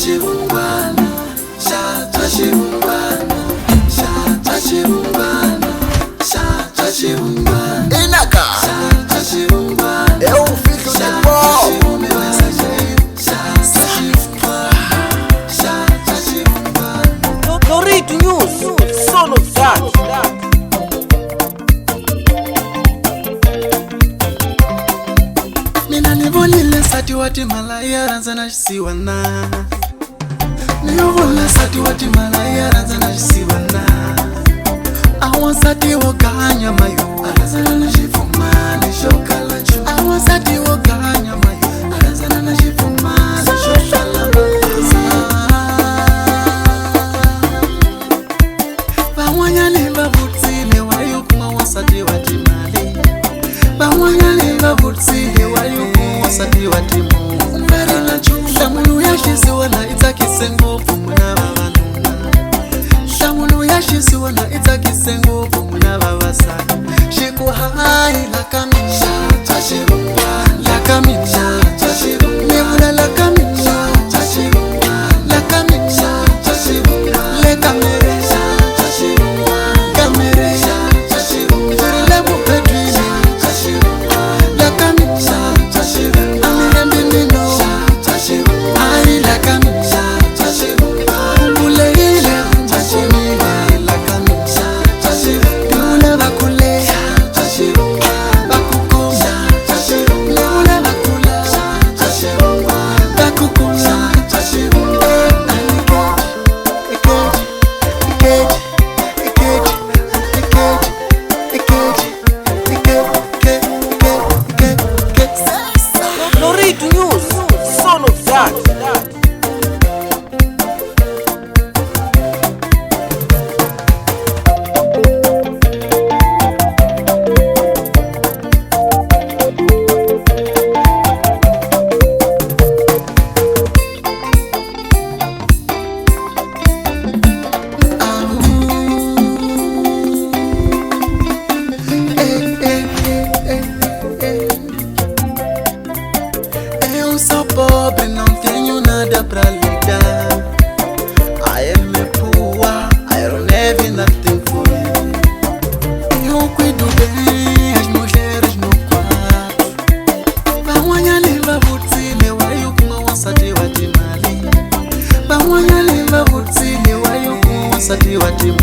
Shatachiungwana, Shatachiungwana, Shatachiungwana, Shatachiungwana. Inaka Shatachiungwana. Eu fico de pau. Dorito News, só novidade. Mina nivulile sati wati malaya ranzana shisiwana. Nivulile sati wati malaya ranzana shisiwana. Awa sati wakanya mayo arazana na shifumani shokala chu. Awa sati wakanya mayo arazana na shifumani shokala maza. Bawanya limba butile wayukuma wasati wati mali. Bawanya limba butile wayukuma wasati wati mu. Mbari na chu shamulu yashisi wana itakisengo pumuna babanuna. Shamulu yashisi wana itakisengo pumuna babasaka. Shiku hai lakami Shatachiungwana, lakami Shatachiungwana, nebula lakami Shatachiungwana, lakami Shatachiungwana, lekamere Shatachiungwana, kamere Shatachiungwana, lebu pedwini Shatachiungwana, lakami Shatachiungwana, amirembinino Shatachiungwana, ai lakami Shatachiungwana, uleile Shatachiungwana, lakami Shatachiungwana, ule bakule Shatachiungwana, bakukuma Shatachiungwana, ule bakula Shatachiungwana, bakukuma Shatachiungwana, Dorito News, só novidade. Eu sou pobre, não tenho nada pra lhe dar. I am a poor, I don't have nothing for you. Eu cuido bem as mulheres no quarto. Bawanya limba butile wayukuma wasati wati mali. Bawanya limba butile wayukuma wasati wati mali.